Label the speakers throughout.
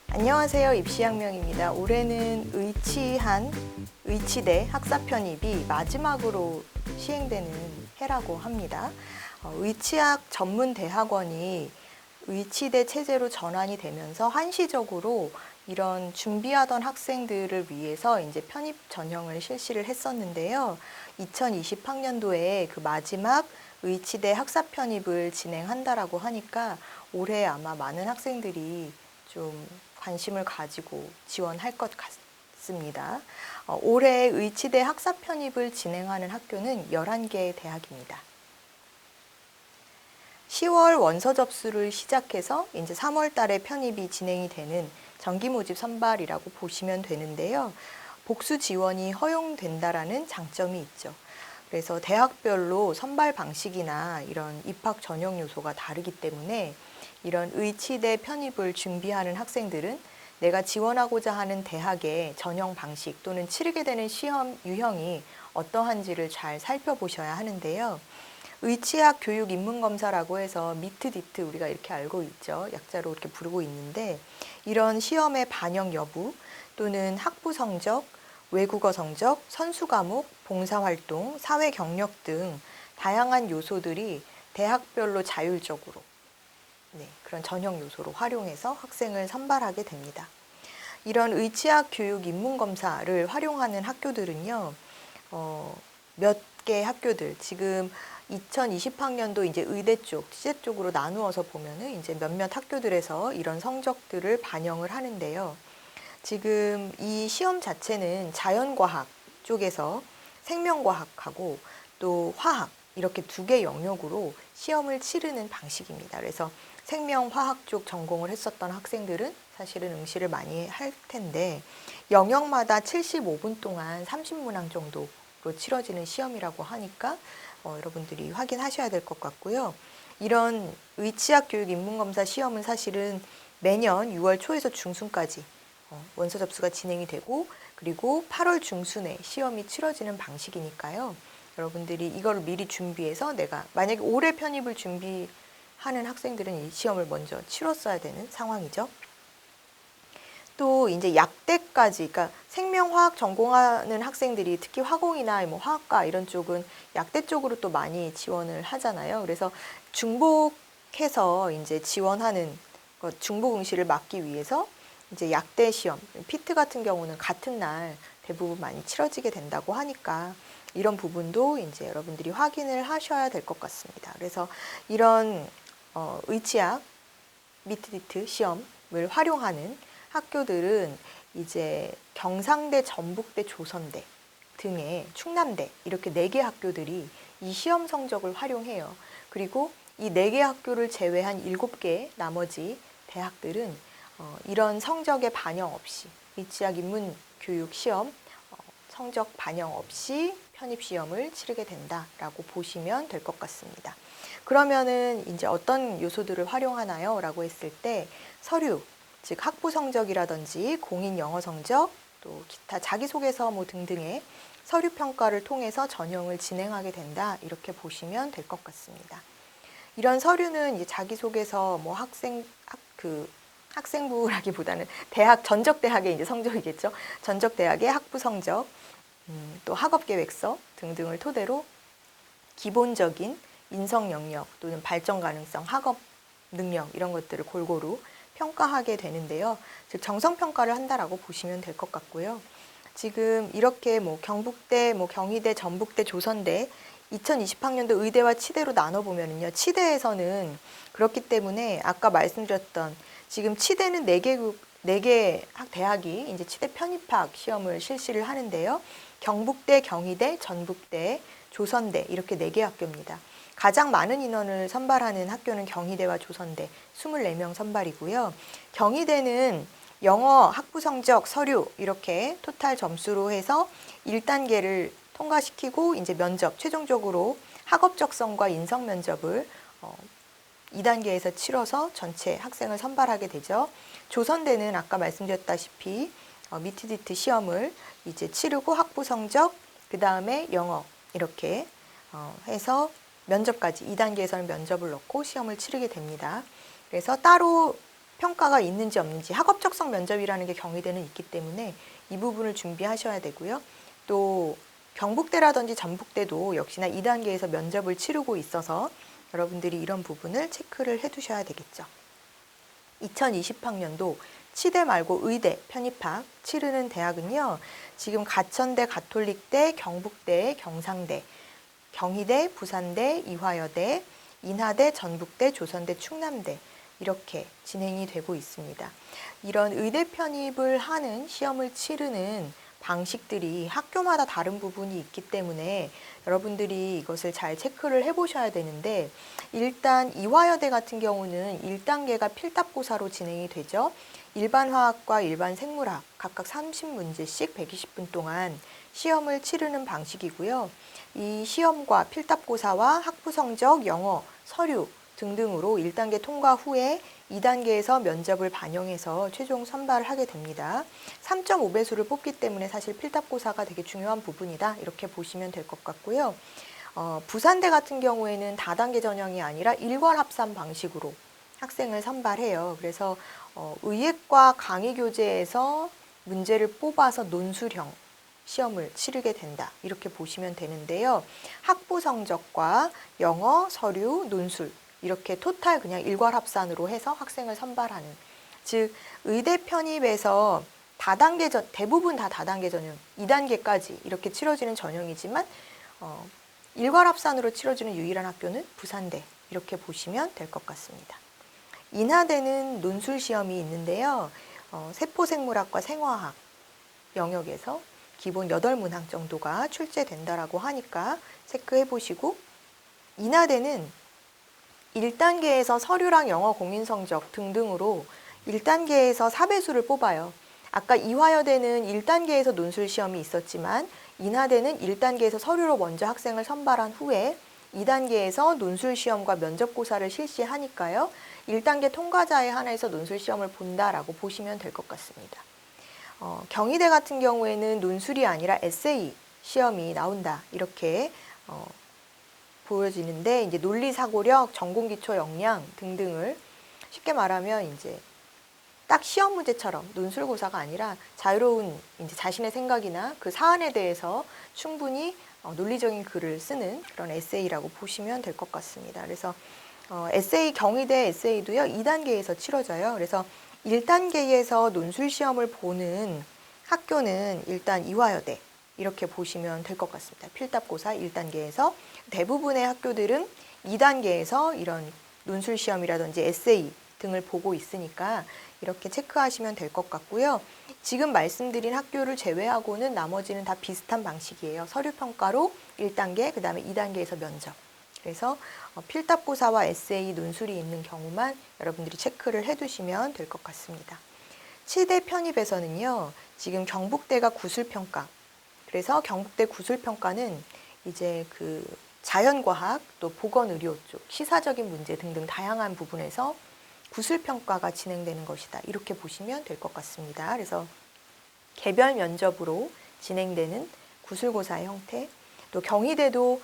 Speaker 1: 안녕하세요. 입시혁명입니다. 올해는 의치대 학사 편입이 마지막으로 시행되는 해라고 합니다. 의치학 전문 대학원이 의치대 체제로 전환이 되면서 한시적으로 이런 준비하던 학생들을 위해서 이제 편입 전형을 실시를 했었는데요. 2020학년도에 그 마지막 의치대 학사 편입을 진행한다라고 하니까 올해 아마 많은 학생들이 좀 관심을 가지고 지원할 것 같습니다. 올해 의치대 학사 편입을 진행하는 학교는 11개 대학입니다. 10월 원서 접수를 시작해서 이제 3월 달에 편입이 진행이 되는 정기 모집 선발이라고 보시면 되는데요. 복수 지원이 허용된다라는 장점이 있죠. 그래서 대학별로 선발 방식이나 이런 입학 전형 요소가 다르기 때문에 이런 의치대 편입을 준비하는 학생들은 내가 지원하고자 하는 대학의 전형 방식 또는 치르게 되는 시험 유형이 어떠한지를 잘 살펴보셔야 하는데요. 의치학 교육 입문검사라고 해서 미트디트 우리가 이렇게 알고 있죠. 약자로 이렇게 부르고 있는데 이런 시험의 반영 여부 또는 학부 성적, 외국어 성적, 선수 과목, 봉사활동, 사회 경력 등 다양한 요소들이 대학별로 자율적으로 그런 전형 요소로 활용해서 학생을 선발하게 됩니다. 이런 의치학 교육 입문검사를 활용하는 학교들은요, 몇 개 학교들, 지금 2020학년도 이제 의대 쪽, 치대 쪽으로 나누어서 보면은 이제 몇몇 학교들에서 이런 성적들을 반영을 하는데요. 지금 이 시험 자체는 자연과학 쪽에서 생명과학하고 또 화학 이렇게 두 개 영역으로 시험을 치르는 방식입니다. 그래서 생명화학 쪽 전공을 했었던 학생들은 사실은 응시를 많이 할 텐데 영역마다 75분 동안 30문항 정도로 치러지는 시험이라고 하니까 여러분들이 확인하셔야 될 것 같고요. 이런 의치학 교육 입문검사 시험은 사실은 매년 6월 초에서 중순까지 원서 접수가 진행이 되고 그리고 8월 중순에 시험이 치러지는 방식이니까요. 여러분들이 이걸 미리 준비해서 내가 만약에 올해 편입을 준비하는 학생들은 이 시험을 먼저 치렀어야 되는 상황이죠. 또 이제 약대까지, 그러니까 생명화학 전공하는 학생들이 특히 화공이나 뭐 화학과 이런 쪽은 약대 쪽으로 또 많이 지원을 하잖아요. 그래서 중복해서 이제 지원하는 중복 응시를 막기 위해서 이제 약대 시험, 피트 같은 경우는 같은 날 대부분 많이 치러지게 된다고 하니까 이런 부분도 이제 여러분들이 확인을 하셔야 될 것 같습니다. 그래서 이런 의치학 미트디트 시험을 활용하는 학교들은 이제 경상대, 전북대, 조선대 등의 충남대 이렇게 4개 학교들이 이 시험 성적을 활용해요. 그리고 이 4개 학교를 제외한 7개 나머지 대학들은 이런 성적의 반영 없이 의치학 입문교육 시험 성적 반영 없이 편입시험을 치르게 된다라고 보시면 될 것 같습니다. 그러면은 이제 어떤 요소들을 활용하나요? 라고 했을 때 서류, 즉 학부 성적이라든지 공인 영어 성적, 또 기타 자기소개서 뭐 등등의 서류 평가를 통해서 전형을 진행하게 된다. 이렇게 보시면 될 것 같습니다. 이런 서류는 이제 자기소개서 뭐 학생부라기보다는 대학 전적 대학의 이제 성적이겠죠. 전적 대학의 학부 성적, 또 학업 계획서 등등을 토대로 기본적인 인성 영역 또는 발전 가능성, 학업 능력 이런 것들을 골고루 평가하게 되는데요. 즉 정성 평가를 한다라고 보시면 될 것 같고요. 지금 이렇게 뭐 경북대, 뭐 경희대, 전북대, 조선대 2020학년도 의대와 치대로 나눠보면요. 치대에서는 그렇기 때문에 아까 말씀드렸던 지금 치대는 4개 대학이 이제 치대 편입학 시험을 실시를 하는데요. 경북대, 경희대, 전북대, 조선대 이렇게 4개 학교입니다. 가장 많은 인원을 선발하는 학교는 경희대와 조선대 24명 선발이고요. 경희대는 영어 학부 성적, 서류 이렇게 토탈 점수로 해서 1단계를 통과시키고 이제 면접, 최종적으로 학업 적성과 인성 면접을 2단계에서 치러서 전체 학생을 선발하게 되죠. 조선대는 아까 말씀드렸다시피 미트디트 시험을 이제 치르고 학부 성적, 그 다음에 영어 이렇게 해서 면접까지 2단계에서는 면접을 넣고 시험을 치르게 됩니다. 그래서 따로 평가가 있는지 없는지, 학업적성 면접이라는 게 경희대는 있기 때문에 이 부분을 준비하셔야 되고요. 또 경북대라든지 전북대도 역시나 2단계에서 면접을 치르고 있어서 여러분들이 이런 부분을 체크를 해두셔야 되겠죠. 2020학년도 치대 말고 의대 편입학 치르는 대학은요. 지금 가천대, 가톨릭대, 경북대, 경상대, 경희대, 부산대, 이화여대, 인하대, 전북대, 조선대, 충남대 이렇게 진행이 되고 있습니다. 이런 의대 편입을 하는 시험을 치르는 방식들이 학교마다 다른 부분이 있기 때문에 여러분들이 이것을 잘 체크를 해보셔야 되는데, 일단 이화여대 같은 경우는 1단계가 필답고사로 진행이 되죠. 일반 화학과 일반 생물학 각각 30문제씩 120분 동안 시험을 치르는 방식이고요. 이 시험과 필답고사와 학부 성적, 영어, 서류 등등으로 1단계 통과 후에 2단계에서 면접을 반영해서 최종 선발을 하게 됩니다. 3.5배수를 뽑기 때문에 사실 필답고사가 되게 중요한 부분이다, 이렇게 보시면 될 것 같고요. 부산대 같은 경우에는 다단계 전형이 아니라 일괄 합산 방식으로 학생을 선발해요. 그래서 의예과 강의 교재에서 문제를 뽑아서 논술형 시험을 치르게 된다, 이렇게 보시면 되는데요. 학부 성적과 영어, 서류, 논술 이렇게 토탈 그냥 일괄 합산으로 해서 학생을 선발하는, 즉 의대 편입에서 대부분 다 다단계 전형, 2단계까지 이렇게 치러지는 전형이지만 일괄 합산으로 치러지는 유일한 학교는 부산대, 이렇게 보시면 될 것 같습니다. 인하대는 논술 시험이 있는데요. 세포생물학과 생화학 영역에서 기본 8문항 정도가 출제된다라고 하니까 체크해 보시고, 인하대는 1단계에서 서류랑 영어 공인 성적 등등으로 1단계에서 4배수를 뽑아요. 아까 이화여대는 1단계에서 논술 시험이 있었지만 인하대는 1단계에서 서류로 먼저 학생을 선발한 후에 2단계에서 논술 시험과 면접고사를 실시하니까요. 1단계 통과자에 한해서 논술 시험을 본다라고 보시면 될 것 같습니다. 경희대 같은 경우에는 논술이 아니라 에세이 시험이 나온다, 이렇게 보여지는데, 이제 논리 사고력, 전공 기초 역량 등등을 쉽게 말하면 이제 딱 시험 문제처럼 논술고사가 아니라 자유로운 이제 자신의 생각이나 그 사안에 대해서 충분히 논리적인 글을 쓰는 그런 에세이라고 보시면 될 것 같습니다. 그래서 에세이, 경희대 에세이도요 2단계에서 치러져요. 그래서 1단계에서 논술 시험을 보는 학교는 일단 이화여대, 이렇게 보시면 될 것 같습니다. 필답고사 1단계에서. 대부분의 학교들은 2단계에서 이런 논술 시험이라든지 에세이 등을 보고 있으니까 이렇게 체크하시면 될 것 같고요. 지금 말씀드린 학교를 제외하고는 나머지는 다 비슷한 방식이에요. 서류평가로 1단계, 그 다음에 2단계에서 면접. 그래서 필답고사와 에세이, 논술이 있는 경우만 여러분들이 체크를 해두시면 될 것 같습니다. 치대 편입에서는요, 지금 경북대가 구술평가, 그래서 경북대 구술평가는 이제 그 자연과학 또 보건의료 쪽 시사적인 문제 등등 다양한 부분에서 구술평가가 진행되는 것이다, 이렇게 보시면 될 것 같습니다. 그래서 개별 면접으로 진행되는 구술고사의 형태, 또 경희대도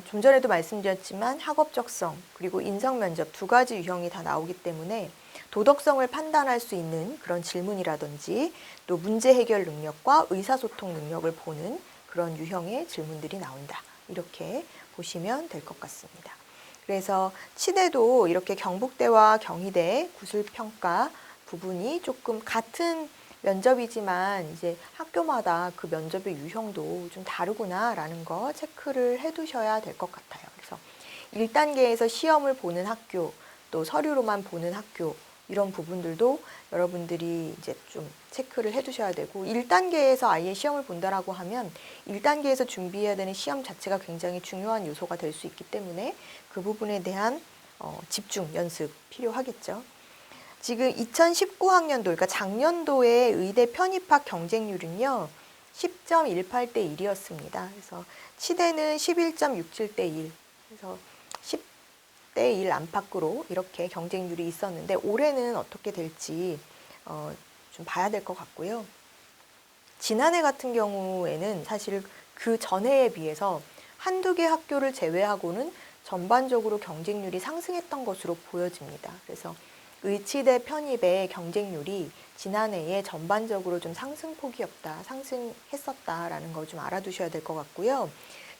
Speaker 1: 좀 전에도 말씀드렸지만 학업적성 그리고 인성면접 두 가지 유형이 다 나오기 때문에 도덕성을 판단할 수 있는 그런 질문이라든지 또 문제 해결 능력과 의사소통 능력을 보는 그런 유형의 질문들이 나온다, 이렇게 보시면 될 것 같습니다. 그래서 치대도 이렇게 경북대와 경희대 구술평가 부분이 조금 같은 면접이지만 이제 학교마다 그 면접의 유형도 좀 다르구나라는 거 체크를 해두셔야 될 것 같아요. 그래서 1단계에서 시험을 보는 학교, 또 서류로만 보는 학교, 이런 부분들도 여러분들이 이제 좀 체크를 해두셔야 되고, 1단계에서 아예 시험을 본다라고 하면 1단계에서 준비해야 되는 시험 자체가 굉장히 중요한 요소가 될 수 있기 때문에 그 부분에 대한 집중, 연습 필요하겠죠. 지금 2019학년도, 그러니까 작년도의 의대 편입학 경쟁률은요, 10.18대 1이었습니다. 그래서 치대는 11.67대 1, 그래서 10대 1 안팎으로 이렇게 경쟁률이 있었는데, 올해는 어떻게 될지 좀 봐야 될 것 같고요. 지난해 같은 경우에는 사실 그 전해에 비해서 한두 개 학교를 제외하고는 전반적으로 경쟁률이 상승했던 것으로 보여집니다. 그래서 의치대 편입의 경쟁률이 지난해에 전반적으로 좀 상승폭이었다, 상승했었다라는 거 좀 알아두셔야 될 것 같고요.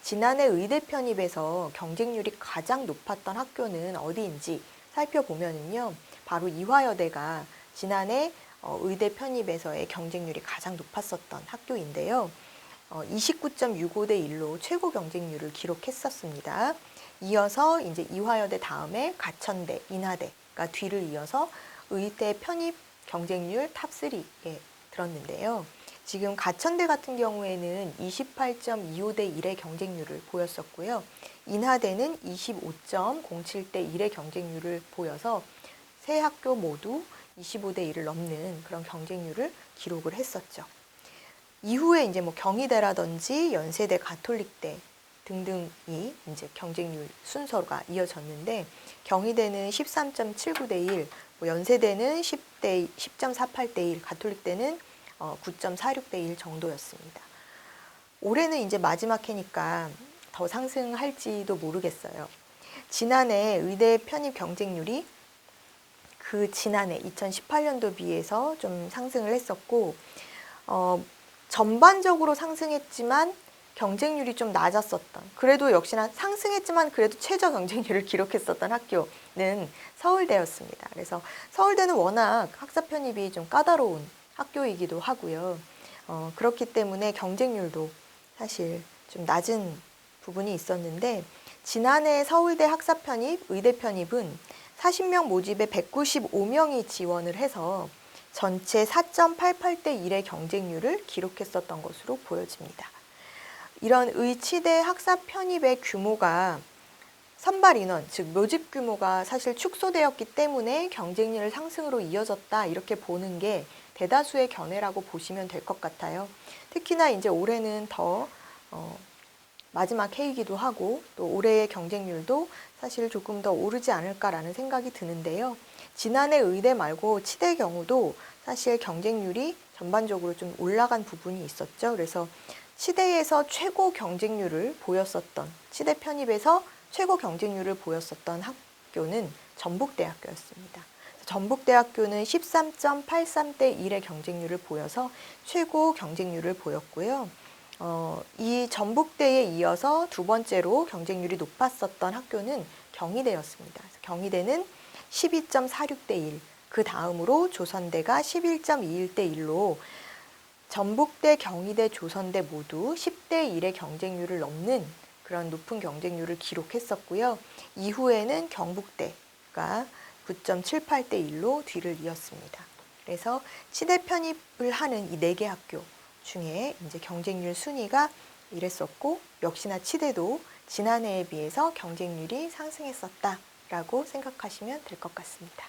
Speaker 1: 지난해 의대 편입에서 경쟁률이 가장 높았던 학교는 어디인지 살펴보면은요, 바로 이화여대가 지난해 의대 편입에서의 경쟁률이 가장 높았었던 학교인데요. 29.65대 1로 최고 경쟁률을 기록했었습니다. 이어서 이제 이화여대 다음에 가천대, 인하대가 뒤를 이어서 의대 편입 경쟁률 탑3에 들었는데요. 지금 가천대 같은 경우에는 28.25대 1의 경쟁률을 보였었고요. 인하대는 25.07대 1의 경쟁률을 보여서 세 학교 모두 25대 1을 넘는 그런 경쟁률을 기록을 했었죠. 이후에 이제 뭐 경희대라든지 연세대, 가톨릭대 등등이 이제 경쟁률 순서가 이어졌는데, 경희대는 13.79대 1, 뭐 연세대는 10.48대 1, 가톨릭대는 9.46대 1 정도였습니다. 올해는 이제 마지막 해니까 더 상승할지도 모르겠어요. 지난해 의대 편입 경쟁률이 그 지난해 2018년도 비해서 좀 상승을 했었고, 전반적으로 상승했지만 경쟁률이 좀 낮았었던, 그래도 역시나 상승했지만 그래도 최저 경쟁률을 기록했었던 학교는 서울대였습니다. 그래서 서울대는 워낙 학사 편입이 좀 까다로운 학교이기도 하고요. 그렇기 때문에 경쟁률도 사실 좀 낮은 부분이 있었는데, 지난해 서울대 학사 편입, 의대 편입은 40명 모집에 195명이 지원을 해서 전체 4.88대 1의 경쟁률을 기록했었던 것으로 보여집니다. 이런 의치대 학사 편입의 규모가 선발 인원, 즉 모집 규모가 사실 축소되었기 때문에 경쟁률 상승으로 이어졌다, 이렇게 보는 게 대다수의 견해라고 보시면 될 것 같아요. 특히나 이제 올해는 더 마지막 해이기도 하고, 또 올해의 경쟁률도 사실 조금 더 오르지 않을까라는 생각이 드는데요. 지난해 의대 말고 치대 경우도 사실 경쟁률이 전반적으로 좀 올라간 부분이 있었죠. 그래서 치대에서 최고 경쟁률을 보였었던, 치대 편입에서 최고 경쟁률을 보였었던 학교는 전북대학교였습니다. 전북대학교는 13.83대 1의 경쟁률을 보여서 최고 경쟁률을 보였고요. 이 전북대에 이어서 두 번째로 경쟁률이 높았었던 학교는 경희대였습니다. 경희대는 12.46대 1, 그 다음으로 조선대가 11.21대 1로 전북대, 경희대, 조선대 모두 10대 1의 경쟁률을 넘는 그런 높은 경쟁률을 기록했었고요. 이후에는 경북대가 9.78대 1로 뒤를 이었습니다. 그래서 치대 편입을 하는 이 4개 학교 중에 이제 경쟁률 순위가 이랬었고, 역시나 치대도 지난해에 비해서 경쟁률이 상승했었다라고 생각하시면 될 것 같습니다.